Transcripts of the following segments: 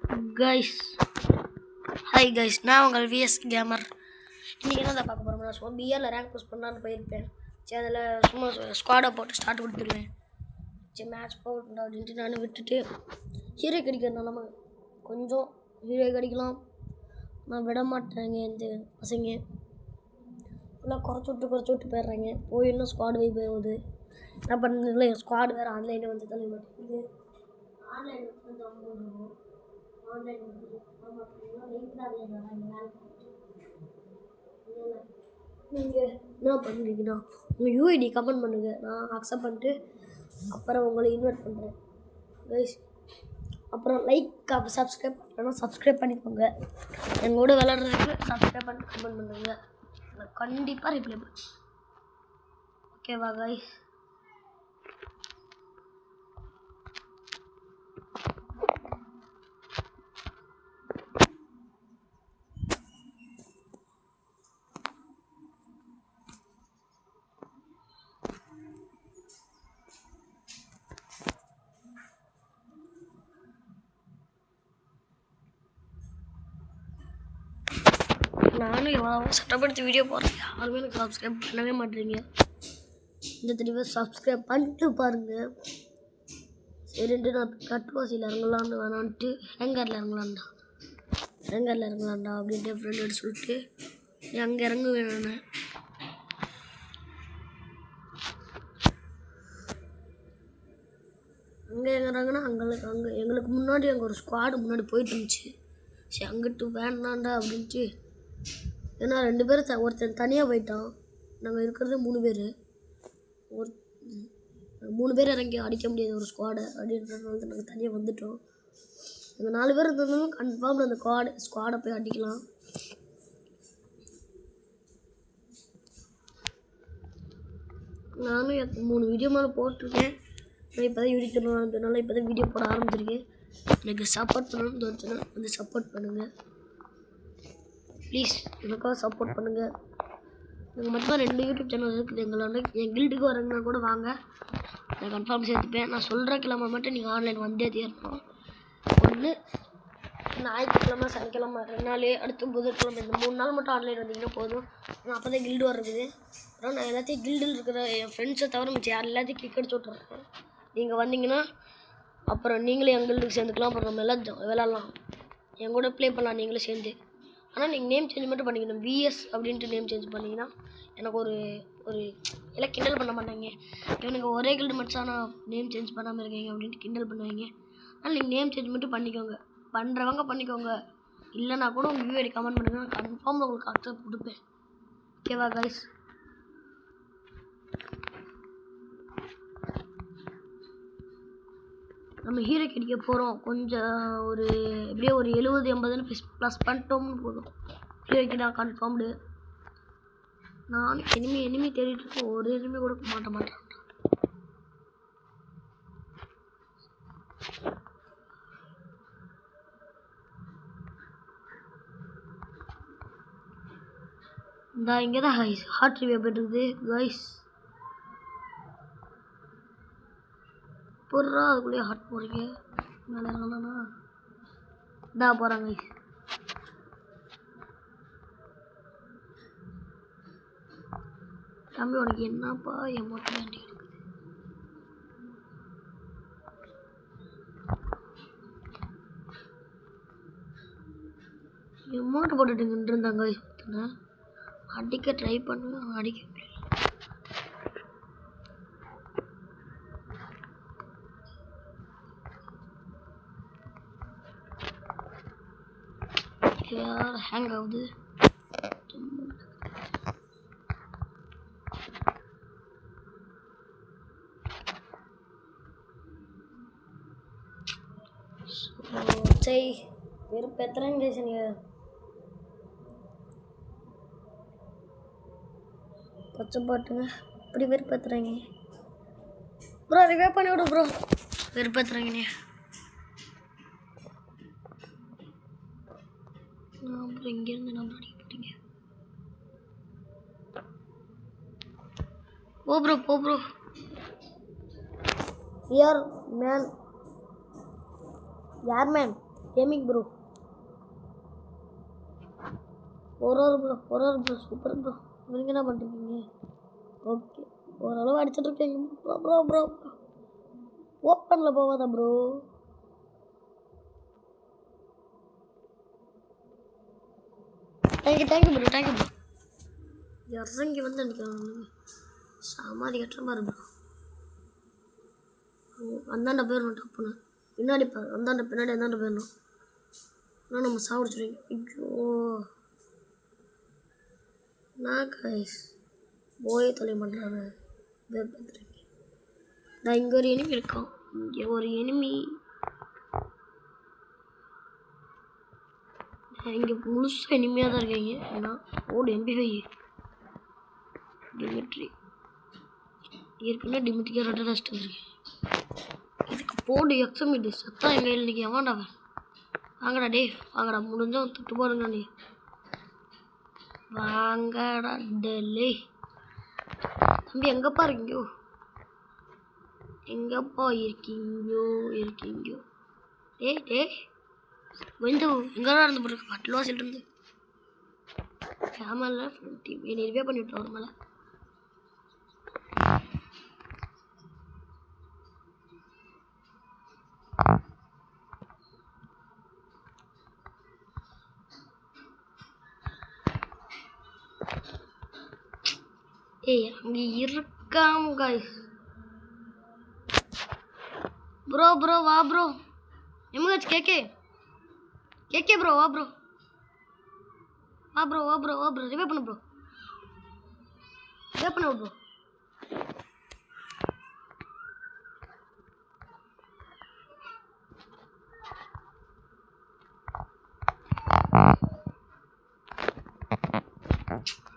Guys hi guys, நான் உங்கள் vs gamer. இன்றைக்கி என்ன தான் பார்க்க போகிறோம்னா, சும்மா பிஆரில் ரேங்க் புஷ் பண்ணலான்னு போயிருப்பேன். சரி, அதில் சும்மா ஸ்குவாடை போட்டு ஸ்டார்ட் கொடுத்துருவேன். சரி, மேட்ச் போகணும் அப்படின்ட்டு நான் விட்டுட்டு ஹீரோ கிடைக்கிறதுனால கொஞ்சம் ஹீரோ கிடைக்கலாம். நான் விட மாட்டேங்க. இந்த பசங்க ஃபுல்லாக குறைச்சி விட்டு போயிடுறாங்க. போய் இன்னும் ஸ்குவாட் போய் போகுது. என்ன பண்ணுறதுல ஸ்குவாட் வேறு ஆன்லைனில் வந்து தள்ள மாட்டேங்குது. ஆன்லைன் வந்து ரொம்ப ஆன்லைன் நீங்கள் என்ன பண்ணுறீங்கன்னா உங்கள் யூஐடி கமெண்ட் பண்ணுங்கள். நான் அக்செப்ட் பண்ணிட்டு அப்புறம் உங்களை இன்வைட் பண்ணுறேன் கைஸ். அப்புறம் லைக் சப்ஸ்கிரைப் பண்ணலாம், சப்ஸ்கிரைப் பண்ணிக்கோங்க. எங்களோட விளாட்றதுக்கு சப்ஸ்கிரைப் பண்ணி கமெண்ட் பண்ணுங்க. நான் கண்டிப்பாக ரிப்ளை பண்ணுறேன். ஓகேவா கைஸ்? நானும் எவ்வளோ சட்டப்படுத்தி வீடியோ போடுறேன், யாருமே எனக்கு சப்ஸ்கிரைப் பண்ணவே மாட்டேறீங்க. இந்த தடவை சப்ஸ்கிரைப் பண்ணிட்டு பாருங்கள். சரின்ட்டு நான் கட்டுவாசியில் இறங்கலான்னு வேணான்ட்டு ஹேங்கரில் இறங்கலான்டா அப்படின்ட்டு ஃப்ரெண்டு சொல்லிட்டு நீ அங்கே இறங்க வேணும். அங்கே இறங்குறாங்கன்னா அங்கே எங்களுக்கு முன்னாடி அங்கே ஒரு ஸ்குவாடு முன்னாடி போயிட்டு இருந்துச்சு. சரி, அங்கிட்டு வேணாண்டா அப்படின்ட்டு, ஏன்னா 2 பேர் ஒருத்தன் தனியாக போயிட்டான். நாங்கள் இருக்கிறது 3 பேர். 3 பேர் இறங்கி அடிக்க முடியாது ஒரு ஸ்குவாடை அப்படின்றதுனால நாங்கள் தனியாக வந்துட்டோம். நாங்கள் 4 பேர் இருந்தாலும் கன்ஃபார்ம் அந்த ஸ்குவாடை போய் அடிக்கலாம். நானும் 3 வீடியோ மேலே போட்டிருக்கேன். நான் இப்போ தான் யூடியூப் தரணுன்றதுனால இப்போ தான் வீடியோ போட ஆரம்பிச்சிருக்கேன். எனக்கு சப்போர்ட் பண்ணணும்னு தோணுச்சுன்னா வந்து சப்போர்ட் பண்ணுங்கள் ப்ளீஸ். எனக்காக சப்போர்ட் பண்ணுங்கள். எனக்கு மட்டும் 2 யூடியூப் சேனல் இருக்குது. எங்களோட என் கில்டுக்கு வரங்கன்னா கூட வாங்க, நான் கன்ஃபார்ம் சேர்த்துப்பேன். நான் சொல்கிற கிழமை மட்டும் நீங்கள் ஆன்லைன் வந்தே தீரணும். ஒன்று ஞாயிற்றுக்கிழமை, சனிக்கிழமை 2 நாள், அடுத்து புதன்கிழமை, இந்த 3 நாள் மட்டும் ஆன்லைன் வந்தீங்கன்னா போதும். நான் அப்போ தான் கில்டு வர்றது. அப்புறம் நான் எல்லாத்தையும் கில்டில் இருக்கிற என் ஃப்ரெண்ட்ஸை தவிர மிச்சம் எல்லாத்தையும் கிக் அடிச்சு விட்ருக்கேன். நீங்கள் வந்தீங்கன்னா அப்புறம் நீங்களே எங்கள் கில்டுக்கு சேர்ந்துக்கலாம். அப்புறம் நம்ம எல்லாம் விளாட்லாம், என் கூட ப்ளே பண்ணலாம் நீங்களே சேர்ந்து. ஆனால் நீங்கள் நேம் சேஞ்ச் மட்டும் பண்ணிக்கணும். விஎஸ் அப்படின்ட்டு நேம் சேஞ்ச் பண்ணிங்கன்னா எனக்கு ஒரு எல்லாம் கிண்டல் பண்ண மாட்டாங்க. இவனுக்கு ஒரே கில்டு மச்சானா நேம் சேஞ்ச் பண்ணாமல் இருக்கீங்க அப்படின்ட்டு கிண்டல் பண்ணுவாங்க. ஆனால் நீங்கள் நேம் சேஞ்ச் மட்டும் பண்ணிக்கோங்க. பண்ணுறவங்க பண்ணிக்கோங்க, இல்லைனா கூட உங்கள் யூஐடி கமெண்ட் பண்ணுங்கள். நான் கன்ஃபார்மில் உங்களுக்கு அக்செப்ட் கொடுப்பேன். ஓகேவா கைஸ்? நம்ம ஹீரோ கிடைக்க போகிறோம். கொஞ்சம் எப்படியோ ஒரு 70-80 ப்ளஸ் பண்ணிட்டோம்னு போதும். ஹீரோ கிட்ட கன்ஃபார்ம்டு. நான் எனிமி தேடிட்டு இருக்கேன். ஒரு எனிமி கூட மாட்டேன். இந்த இங்கே தான் ஹார்ட் ரிவ்யூ போய்ட்டுருக்குது கைஸ். பொருளா அதுக்குள்ளேயே ஹார்ட் போகிறீங்க. மேலே இறங்கலாம்னா இதாக போகிறாங்க கைஸ். தம்பி உனக்கு என்னப்பா எமோட் வேண்டி இருக்குது? எமோட் போட்டுட்டு நின்றுருந்தாங்க கைஸ். அடிக்க ட்ரை பண்ணுவேன், அடிக்க முடியல. யார் ஹேங் ஆகுது? சரி, வெறுப்பேத்துறேங்க நீங்கள். பச்சை பாட்டுங்க அப்படி வெறுப்பேத்துறீங்க ப்ரோ. ரிவே பண்ணி விடு ப்ரோ. வெறுப்பேத்துறீங்க நீ. அப்புறம் இங்கேருந்து நம்ம அடிக்க போகிறீங்க. போ ப்ரோ. யார் மேன் கேமிங் ப்ரோ ஒரு ப்ரோ சூப்பர் ப்ரோ. நீங்கள் என்ன பண்ணுறீங்க? ஓகே ஓரளவு அடிச்சுட்டு இருக்கீங்க ப்ரோ. ஓப்பனில் போகாதா ப்ரோ? Thank you bro. இறங்கி வந்து எனக்கு சமாதி கட்டுற மாதிரி ப்ரோ. அந்தாண்ட போயிடணும் டப்புன்னு. பின்னாடி போயிடணும். ஆனால் நம்ம சாப்பிடுச்சுருவீங்க. ஐயோ நான் கைஸ் போயே தொலை பண்ணுறாங்க. பார்த்துருக்கேன். நான் இங்கே ஒரு எனிமி இருக்கான். இங்கே ஒரு எனிமி. இங்கே முழுசாக எனிமையாக தான் இருக்கீங்க. ஏன்னா ஓடு MP5 டிமிட்ரி ஏற்கனவே டிமிட்ரிக்கே ரெண்டு டஸ்ட் வந்துருக்கேன். இதுக்கு போடு எக்ஸமிட்டு சத்தம் எங்கள் இன்னைக்கு எவாண்டாவ வாங்கடா டே வாங்கடா முடிஞ்சோம் தொட்டு போடுங்க. நீ வாங்கடா டெல்லி தம்பி எங்கப்பா இருக்கீங்கோ? டே வந்து எங்கதான் இருந்து போடுற கட்டில் வாசில் இருந்து கேமரா என்னை ரிவே பண்ணி விட்டோம் ஒரு மேலே. ஏய் அங்கே இருக்காம காய்ஸ் ப்ரோ வா ப்ரோ. எம்காச்சு கேக்கே ப்ரோ வா ப்ரோ ரிவே பண்ணு ப்ரோ.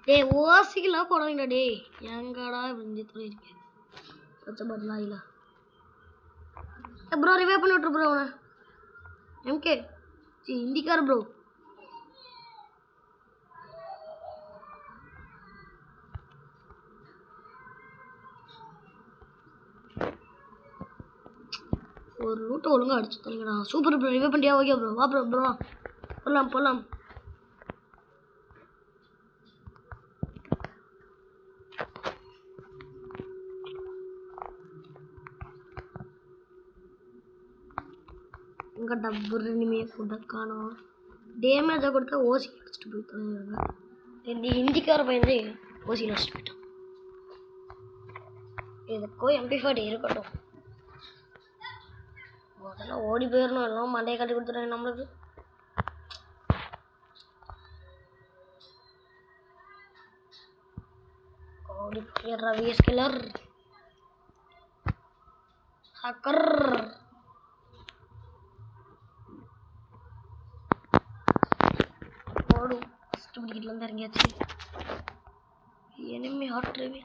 டேய் ஓசிக்கலாம் போடுவீங்களா? டேய் எங்கடா வந்து இருக்கேன் பச்சை பட்டலாம் இல்லை ப்ரோ. ரிவே பண்ணி விட்ரு ப்ரோ. அவனை எம்கே ஹிந்திக்கார ப்ரோ. ஒரு ரூட்டை ஒழுங்காக அடிச்சு தரீங்கடா. Super bro. ரிவே பண்ணியா? ஓகே ப்ரோ வா ப்ரோ போகலாம். எங்கள் டப்பர் இனிமையை கூட காணும். டேமேஜை கொடுத்தா ஓசி அடிச்சுட்டு போய் தொலைவாங்க. இந்த ஹிந்திக்கார பையன் ஓசியில் அடிச்சுட்டு போயிட்டான். இதுக்கோ MP5 இருக்கட்டும். முதல்ல ஓடி போயிடணும். எல்லாம் மண்டையை கட்டி கொடுத்துட்டாங்க நம்மளுக்கு. ஓடி போயிடுறா VS கில்லர் ஹக்கர். ஓடும் ஃபஸ்ட்டு பிடிக்கிட்டுலேருந்து இறங்கியாச்சு. எனிமி ஹாட்ருவே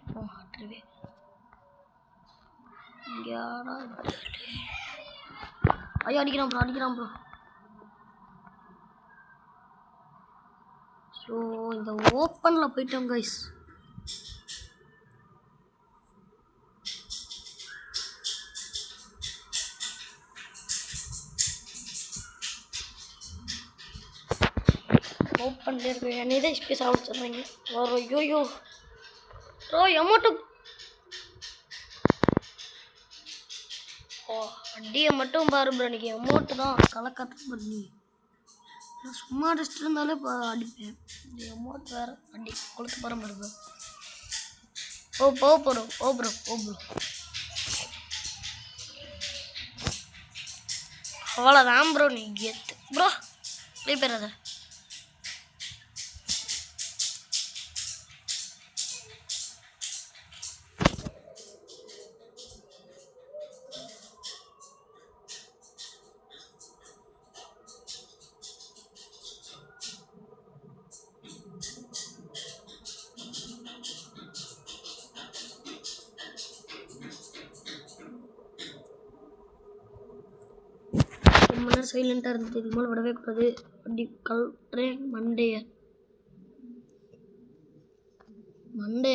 இங்கேடா ஐயா அடிக்கிறான் ப்ரோ. ஸோ இந்த ஓப்பனில் போயிட்டோம் கைஸ். ஓப்பன்லேயே இருக்கு. என்னை தான் ஸ்பேஸ் ஆகிடுச்சுறாங்க. ஐயோ ப்ரோ எமௌண்ட்டு அடியை மட்டும் பாரு ப்ரோ. இன்றைக்கி அமௌண்ட்டு தான் கலக்கட்டு பண்ணி நான் சும்மா அடிச்சுட்டு இருந்தாலே அடிப்பேன். இந்த அமௌண்ட் வேறு அடி கொளுத்து போகிற மாதிரி ப்ரோ. ஓ ப்ரோ அவ்வளோதான் ப்ரோ. நீ கெத்து ப்ரோ. அப்படியே பேர் அதை ரொம்ப நேரம் சைலண்ட்டாக இருந்துட்டு இதுக்கு மேலே விடவே கூடாது. அப்படி கல்றேன் மண்டையை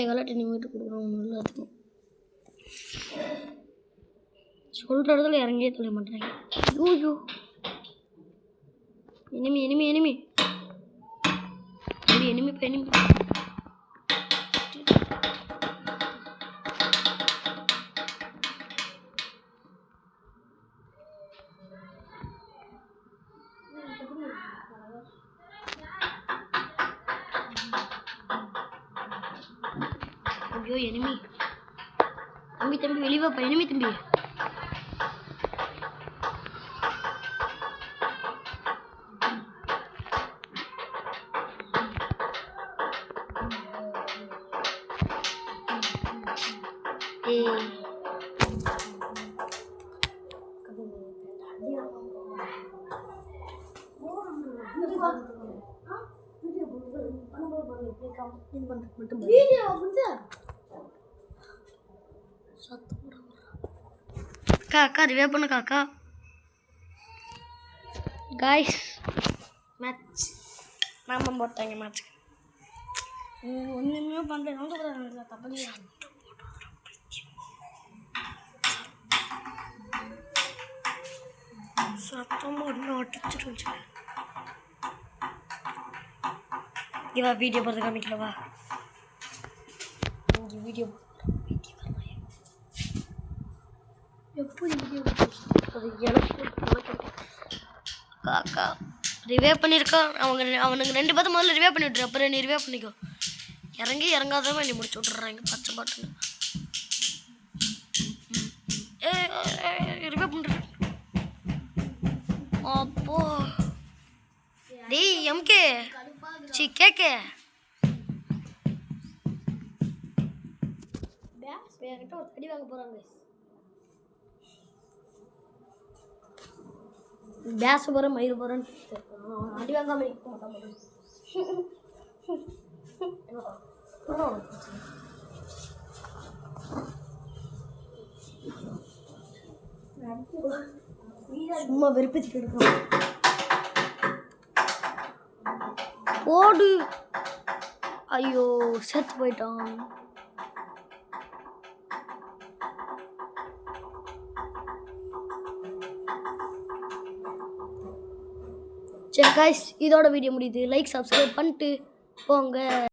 கலட்டி நிமிட்டு கொடுக்குறோம். எல்லாத்துக்கும் சொல்கிற இடத்துல இறங்கியே தொலை மாட்டேறாங்க. ஐயோ enemy enemy enemy enemy enemy ஐயோ எனிமி தம்பி வெளியே வாப்பா எனிமி தம்பி அக்கா ரிவே பண்ணுக்கா அக்கா காய்ஸ் மேட்ச் மாமா போட்டாங்க மேட்ச்சுக்கு ஒன்றுமே பண்ணுறேன் தப்பு சத்தமாக ஒன்று அடிச்சிருச்சு இவா வீடியோ போடுறது காமிக்கலவா இங்கே வீடியோ எப்படி வீடியோ அக்கா ரிவே பண்ணியிருக்கான் அவனுக்கு 2 பேர்த்து முதல்ல ரிவே பண்ணி விட்டுரு அப்புறம் நீ ரிவே பண்ணிக்கோ இறங்காதவன் நீ முடிச்சு விட்றாங்க பச்சை பாட்டுன்னு ரிவே பண்ணுறேன் அப்போ டேய் எம்கே சி கேக்கே என்கிட்ட ஒரு அடி வாங்க போகிறாங்க பேச போகிறேன் மயிறு போகிறேன்னு அடி வாங்காமல் இருக்க மாட்டான் சும்மா வெறுப்பேற்றி எடுக்கணும் ஓடு ஐயோ செத்து போயிட்டான் சரி காய்ஸ் இதோட வீடியோ முடியுது லைக் சப்ஸ்கிரைப் பண்ணிட்டு போங்க